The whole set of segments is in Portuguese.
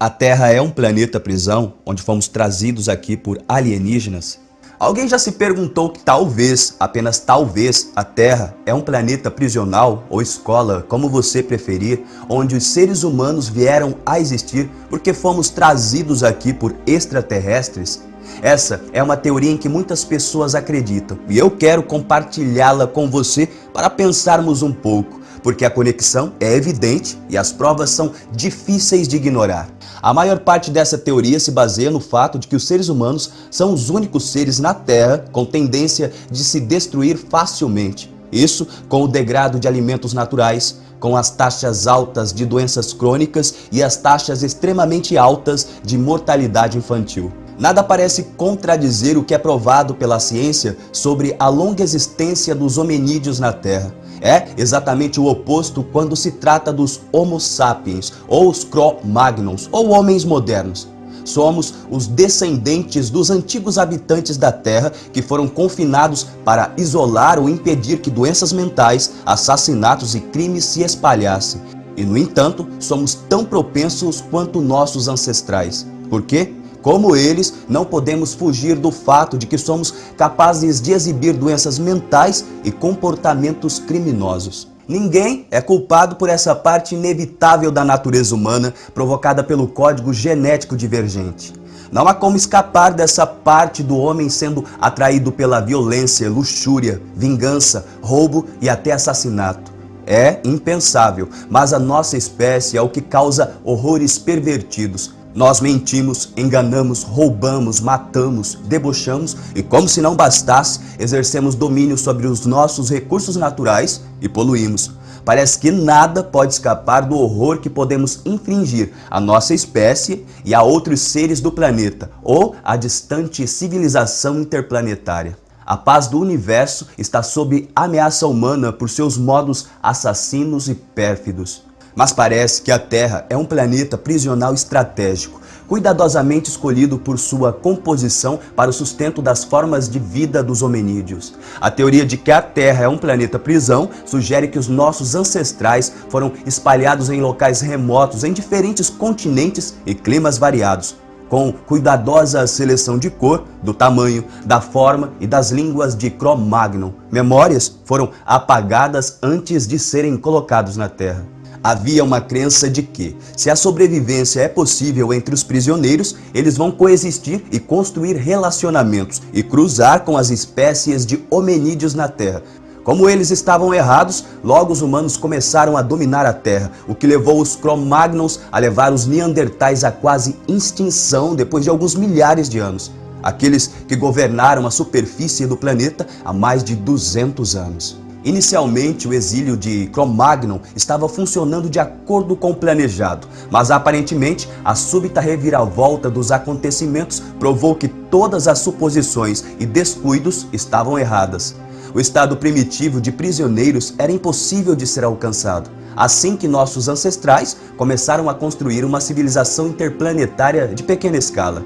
A Terra é um planeta prisão, onde fomos trazidos aqui por alienígenas? Alguém já se perguntou que talvez, apenas talvez, a Terra é um planeta prisional ou escola, como você preferir, onde os seres humanos vieram a existir porque fomos trazidos aqui por extraterrestres? Essa é uma teoria em que muitas pessoas acreditam e eu quero compartilhá-la com você para pensarmos um pouco, porque a conexão é evidente e as provas são difíceis de ignorar. A maior parte dessa teoria se baseia no fato de que os seres humanos são os únicos seres na Terra com tendência de se destruir facilmente. Isso com o degrado de alimentos naturais, com as taxas altas de doenças crônicas e as taxas extremamente altas de mortalidade infantil. Nada parece contradizer o que é provado pela ciência sobre a longa existência dos hominídeos na Terra. É exatamente o oposto quando se trata dos Homo sapiens, ou os Cro-Magnons, ou homens modernos. Somos os descendentes dos antigos habitantes da Terra que foram confinados para isolar ou impedir que doenças mentais, assassinatos e crimes se espalhassem. E, no entanto, somos tão propensos quanto nossos ancestrais. Por quê? Como eles, não podemos fugir do fato de que somos capazes de exibir doenças mentais e comportamentos criminosos. Ninguém é culpado por essa parte inevitável da natureza humana provocada pelo código genético divergente. Não há como escapar dessa parte do homem sendo atraído pela violência, luxúria, vingança, roubo e até assassinato. É impensável, mas a nossa espécie é o que causa horrores pervertidos. Nós mentimos, enganamos, roubamos, matamos, debochamos e, como se não bastasse, exercemos domínio sobre os nossos recursos naturais e poluímos. Parece que nada pode escapar do horror que podemos infligir à nossa espécie e a outros seres do planeta ou à distante civilização interplanetária. A paz do universo está sob ameaça humana por seus modos assassinos e pérfidos. Mas parece que a Terra é um planeta prisional estratégico, cuidadosamente escolhido por sua composição para o sustento das formas de vida dos hominídeos. A teoria de que a Terra é um planeta prisão sugere que os nossos ancestrais foram espalhados em locais remotos em diferentes continentes e climas variados, com cuidadosa seleção de cor, do tamanho, da forma e das línguas de Cro-Magnon. Memórias foram apagadas antes de serem colocados na Terra. Havia uma crença de que, se a sobrevivência é possível entre os prisioneiros, eles vão coexistir e construir relacionamentos e cruzar com as espécies de hominídeos na Terra. Como eles estavam errados, logo os humanos começaram a dominar a Terra, o que levou os Cro-Magnons a levar os Neandertais à quase extinção depois de alguns milhares de anos. Aqueles que governaram a superfície do planeta há mais de 200 anos. Inicialmente, o exílio de Cro-Magnon estava funcionando de acordo com o planejado, mas aparentemente a súbita reviravolta dos acontecimentos provou que todas as suposições e descuidos estavam erradas. O estado primitivo de prisioneiros era impossível de ser alcançado, assim que nossos ancestrais começaram a construir uma civilização interplanetária de pequena escala.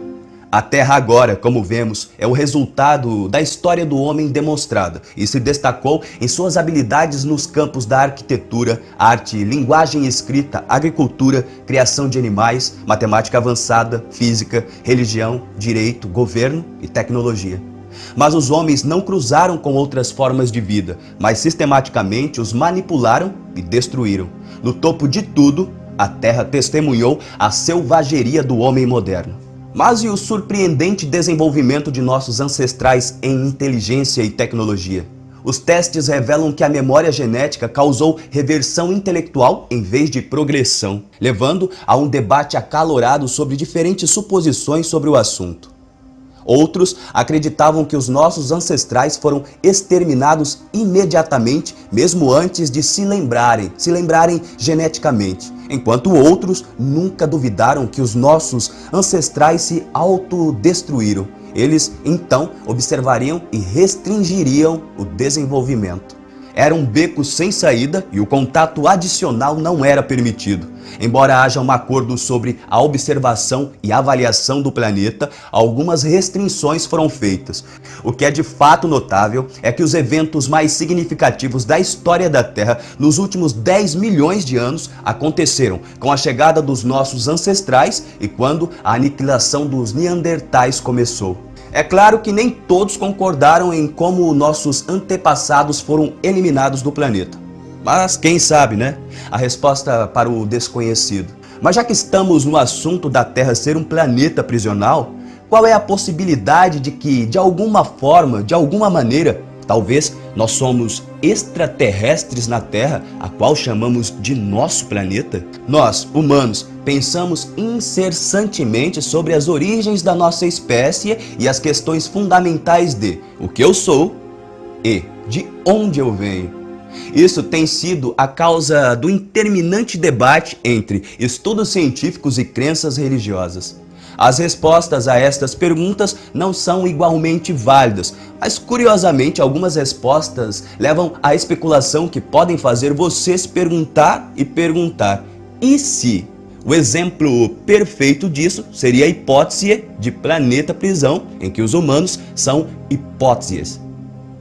A Terra agora, como vemos, é o resultado da história do homem demonstrada e se destacou em suas habilidades nos campos da arquitetura, arte, linguagem escrita, agricultura, criação de animais, matemática avançada, física, religião, direito, governo e tecnologia. Mas os homens não cruzaram com outras formas de vida, mas sistematicamente os manipularam e destruíram. No topo de tudo, a Terra testemunhou a selvageria do homem moderno. Mas e o surpreendente desenvolvimento de nossos ancestrais em inteligência e tecnologia? Os testes revelam que a memória genética causou reversão intelectual em vez de progressão, levando a um debate acalorado sobre diferentes suposições sobre o assunto. Outros acreditavam que os nossos ancestrais foram exterminados imediatamente, mesmo antes de se lembrarem geneticamente, enquanto outros nunca duvidaram que os nossos ancestrais se autodestruíram. Eles, então, observariam e restringiriam o desenvolvimento. Era um beco sem saída e o contato adicional não era permitido. Embora haja um acordo sobre a observação e avaliação do planeta, algumas restrições foram feitas. O que é de fato notável é que os eventos mais significativos da história da Terra nos últimos 10 milhões de anos aconteceram com a chegada dos nossos ancestrais e quando a aniquilação dos Neandertais começou. É claro que nem todos concordaram em como nossos antepassados foram eliminados do planeta. Mas quem sabe, né? A resposta para o desconhecido. Mas já que estamos no assunto da Terra ser um planeta prisional, qual é a possibilidade de que, de alguma forma, de alguma maneira, talvez nós somos extraterrestres na Terra, a qual chamamos de nosso planeta? Nós, humanos, pensamos incessantemente sobre as origens da nossa espécie e as questões fundamentais de o que eu sou e de onde eu venho. Isso tem sido a causa do interminante debate entre estudos científicos e crenças religiosas. As respostas a estas perguntas não são igualmente válidas, mas curiosamente algumas respostas levam à especulação que podem fazer você se perguntar e perguntar: e se? O exemplo perfeito disso seria a hipótese de planeta prisão, em que os humanos são hipóteses.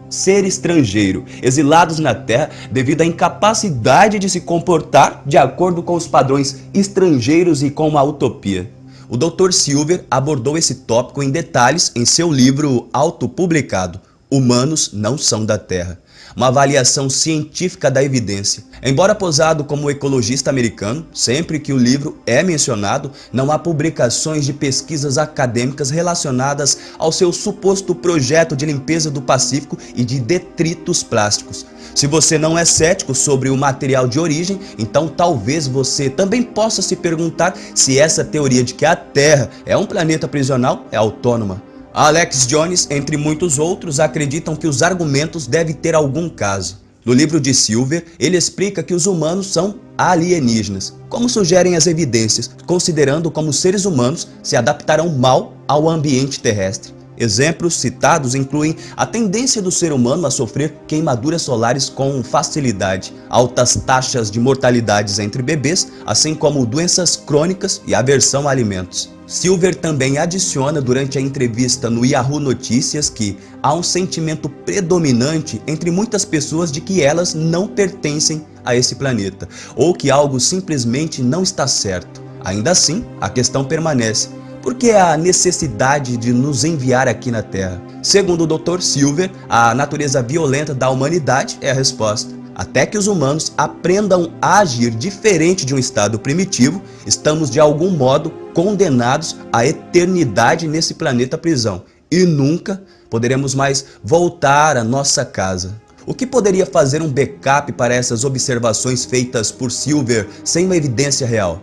Ser estrangeiro, exilados na Terra devido à incapacidade de se comportar de acordo com os padrões estrangeiros e com uma utopia. O Dr. Silver abordou esse tópico em detalhes em seu livro autopublicado, Humanos Não São da Terra, uma avaliação científica da evidência. Embora posado como ecologista americano, sempre que o livro é mencionado, não há publicações de pesquisas acadêmicas relacionadas ao seu suposto projeto de limpeza do Pacífico e de detritos plásticos. Se você não é cético sobre o material de origem, então talvez você também possa se perguntar se essa teoria de que a Terra é um planeta prisional é autônoma. Alex Jones, entre muitos outros, acreditam que os argumentos devem ter algum caso. No livro de Silver, ele explica que os humanos são alienígenas, como sugerem as evidências, considerando como seres humanos se adaptarão mal ao ambiente terrestre. Exemplos citados incluem a tendência do ser humano a sofrer queimaduras solares com facilidade, altas taxas de mortalidade entre bebês, assim como doenças crônicas e aversão a alimentos. Silver também adiciona durante a entrevista no Yahoo Notícias que há um sentimento predominante entre muitas pessoas de que elas não pertencem a esse planeta, ou que algo simplesmente não está certo. Ainda assim, a questão permanece: por que a necessidade de nos enviar aqui na Terra? Segundo o Dr. Silver, a natureza violenta da humanidade é a resposta. Até que os humanos aprendam a agir diferente de um estado primitivo, estamos de algum modo condenados à eternidade nesse planeta prisão e nunca poderemos mais voltar à nossa casa. O que poderia fazer um backup para essas observações feitas por Silver sem uma evidência real?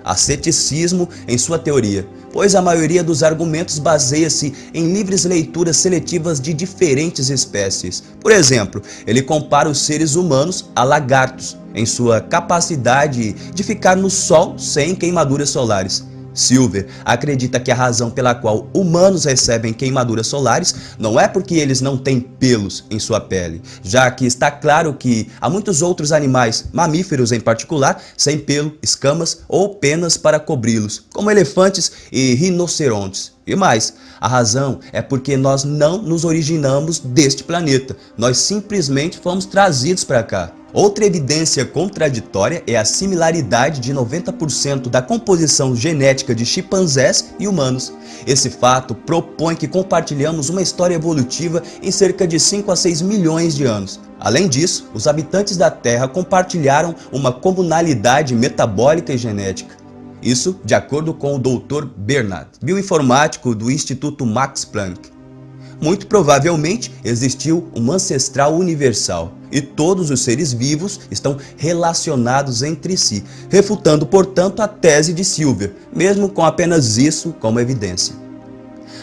Há ceticismo em sua teoria, pois a maioria dos argumentos baseia-se em livres leituras seletivas de diferentes espécies. Por exemplo, ele compara os seres humanos a lagartos, em sua capacidade de ficar no sol sem queimaduras solares. Silver acredita que a razão pela qual humanos recebem queimaduras solares não é porque eles não têm pelos em sua pele, já que está claro que há muitos outros animais, mamíferos em particular, sem pelo, escamas ou penas para cobri-los, como elefantes e rinocerontes. E mais, a razão é porque nós não nos originamos deste planeta, nós simplesmente fomos trazidos para cá. Outra evidência contraditória é a similaridade de 90% da composição genética de chimpanzés e humanos. Esse fato propõe que compartilhamos uma história evolutiva em cerca de 5 a 6 milhões de anos. Além disso, os habitantes da Terra compartilharam uma comunalidade metabólica e genética. Isso de acordo com o Dr. Bernard, bioinformático do Instituto Max Planck. Muito provavelmente existiu um ancestral universal e todos os seres vivos estão relacionados entre si, refutando, portanto, a tese de Silver, mesmo com apenas isso como evidência.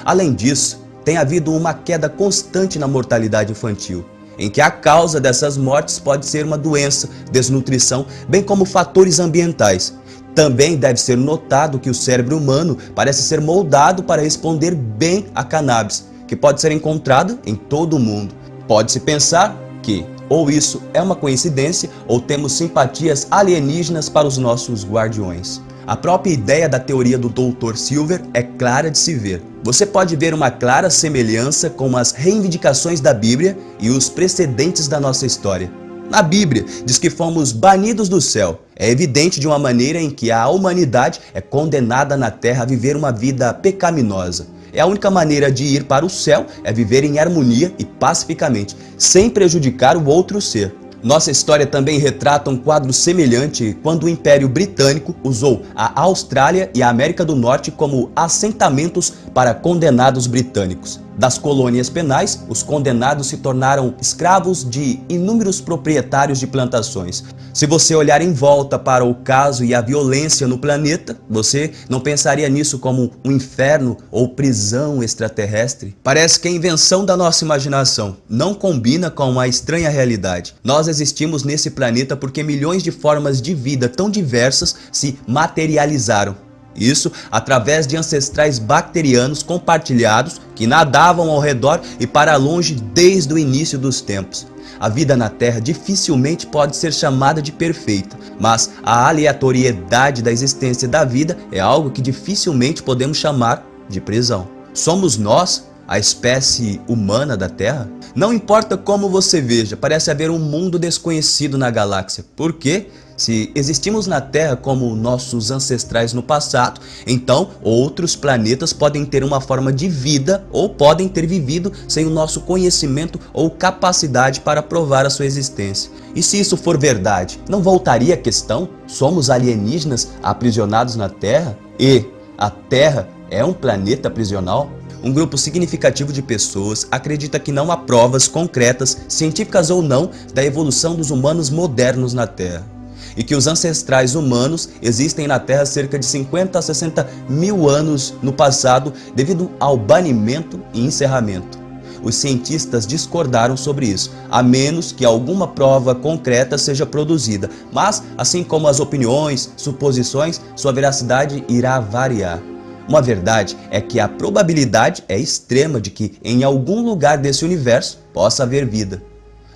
Além disso, tem havido uma queda constante na mortalidade infantil, em que a causa dessas mortes pode ser uma doença, desnutrição, bem como fatores ambientais. Também deve ser notado que o cérebro humano parece ser moldado para responder bem a cannabis, que pode ser encontrada em todo o mundo. Pode-se pensar que Ou isso é uma coincidência, ou temos simpatias alienígenas para os nossos guardiões. A própria ideia da teoria do Dr. Silver é clara de se ver. Você pode ver uma clara semelhança com as reivindicações da Bíblia e os precedentes da nossa história. Na Bíblia, diz que fomos banidos do céu. É evidente de uma maneira em que a humanidade é condenada na terra a viver uma vida pecaminosa. É a única maneira de ir para o céu é viver em harmonia e pacificamente, sem prejudicar o outro ser. Nossa história também retrata um quadro semelhante quando o Império Britânico usou a Austrália e a América do Norte como assentamentos para condenados britânicos. Das colônias penais, os condenados se tornaram escravos de inúmeros proprietários de plantações. Se você olhar em volta para o caso e a violência no planeta, você não pensaria nisso como um inferno ou prisão extraterrestre? Parece que a invenção da nossa imaginação não combina com a estranha realidade. Nós existimos nesse planeta porque milhões de formas de vida tão diversas se materializaram. Isso através de ancestrais bacterianos compartilhados que nadavam ao redor e para longe desde o início dos tempos. A vida na Terra dificilmente pode ser chamada de perfeita, mas a aleatoriedade da existência da vida é algo que dificilmente podemos chamar de prisão. Somos nós, a espécie humana da Terra? Não importa como você veja, parece haver um mundo desconhecido na galáxia. Por quê? Se existimos na Terra como nossos ancestrais no passado, então outros planetas podem ter uma forma de vida ou podem ter vivido sem o nosso conhecimento ou capacidade para provar a sua existência. E se isso for verdade, não voltaria a questão? Somos alienígenas aprisionados na Terra? E a Terra é um planeta prisional? Um grupo significativo de pessoas acredita que não há provas concretas, científicas ou não, da evolução dos humanos modernos na Terra. E que os ancestrais humanos existem na Terra cerca de 50 a 60 mil anos no passado devido ao banimento e encerramento. Os cientistas discordaram sobre isso, a menos que alguma prova concreta seja produzida, mas, assim como as opiniões, suposições, sua veracidade irá variar. Uma verdade é que a probabilidade é extrema de que em algum lugar desse universo possa haver vida.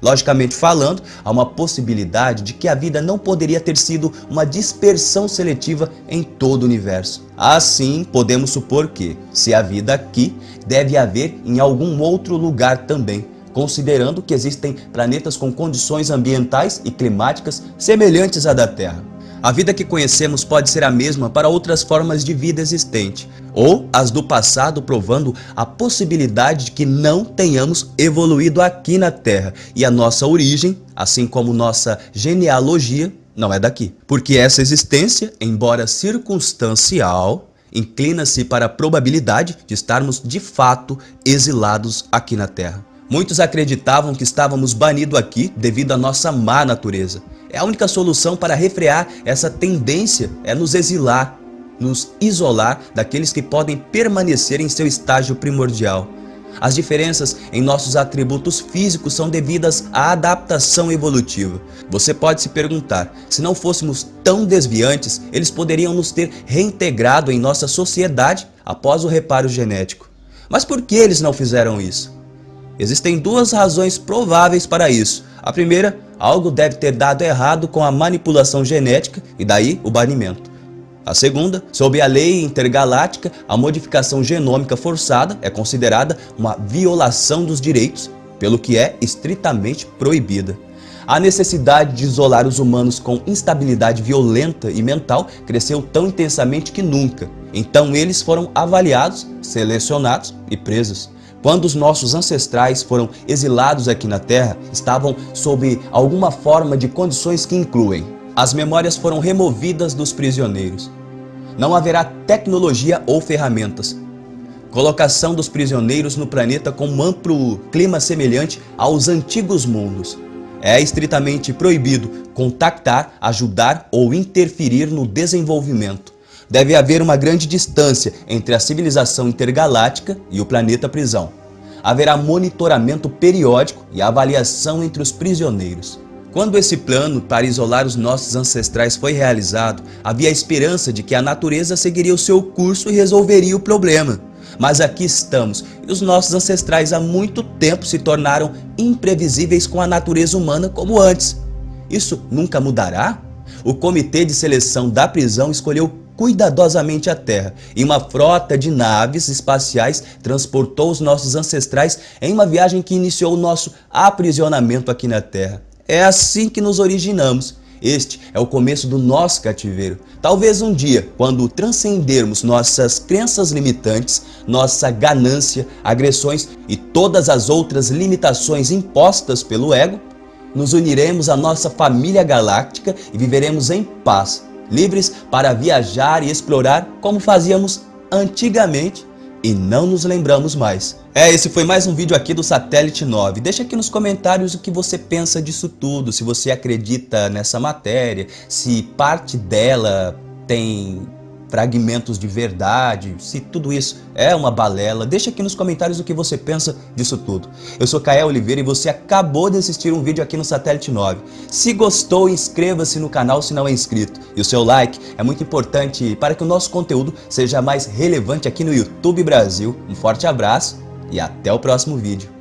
Logicamente falando, há uma possibilidade de que a vida não poderia ter sido uma dispersão seletiva em todo o universo. Assim, podemos supor que, se há vida aqui, deve haver em algum outro lugar também, considerando que existem planetas com condições ambientais e climáticas semelhantes à da Terra. A vida que conhecemos pode ser a mesma para outras formas de vida existente, ou as do passado, provando a possibilidade de que não tenhamos evoluído aqui na Terra e a nossa origem, assim como nossa genealogia, não é daqui. Porque essa existência, embora circunstancial, inclina-se para a probabilidade de estarmos de fato exilados aqui na Terra. Muitos acreditavam que estávamos banidos aqui devido à nossa má natureza. A única solução para refrear essa tendência é nos exilar, nos isolar daqueles que podem permanecer em seu estágio primordial. As diferenças em nossos atributos físicos são devidas à adaptação evolutiva. Você pode se perguntar, se não fôssemos tão desviantes, eles poderiam nos ter reintegrado em nossa sociedade após o reparo genético. Mas por que eles não fizeram isso? Existem duas razões prováveis para isso. A primeira, algo deve ter dado errado com a manipulação genética e daí o banimento. A segunda, sob a lei intergaláctica, a modificação genômica forçada é considerada uma violação dos direitos, pelo que é estritamente proibida. A necessidade de isolar os humanos com instabilidade violenta e mental cresceu tão intensamente que nunca. Então eles foram avaliados, selecionados e presos. Quando os nossos ancestrais foram exilados aqui na Terra, estavam sob alguma forma de condições que incluem: as memórias foram removidas dos prisioneiros. Não haverá tecnologia ou ferramentas. Colocação dos prisioneiros no planeta com um amplo clima semelhante aos antigos mundos. É estritamente proibido contactar, ajudar ou interferir no desenvolvimento. Deve haver uma grande distância entre a civilização intergaláctica e o planeta prisão. Haverá monitoramento periódico e avaliação entre os prisioneiros. Quando esse plano para isolar os nossos ancestrais foi realizado, havia a esperança de que a natureza seguiria o seu curso e resolveria o problema. Mas aqui estamos, e os nossos ancestrais há muito tempo se tornaram imprevisíveis com a natureza humana como antes. Isso nunca mudará? O comitê de seleção da prisão escolheu cuidadosamente a Terra e uma frota de naves espaciais transportou os nossos ancestrais em uma viagem que iniciou o nosso aprisionamento aqui na Terra. É assim que nos originamos. Este é o começo do nosso cativeiro. Talvez um dia, quando transcendermos nossas crenças limitantes, nossa ganância, agressões e todas as outras limitações impostas pelo ego, nos uniremos à nossa família galáctica e viveremos em paz, livres para viajar e explorar como fazíamos antigamente e não nos lembramos mais. Esse foi mais um vídeo aqui do Satélite 9. Deixa aqui nos comentários o que você pensa disso tudo, se você acredita nessa matéria, se parte dela tem fragmentos de verdade, se tudo isso é uma balela. Deixa aqui nos comentários o que você pensa disso tudo. Eu sou Kael Oliveira e você acabou de assistir um vídeo aqui no Satélite 9. Se gostou, inscreva-se no canal se não é inscrito. E o seu like é muito importante para que o nosso conteúdo seja mais relevante aqui no YouTube Brasil. Um forte abraço e até o próximo vídeo.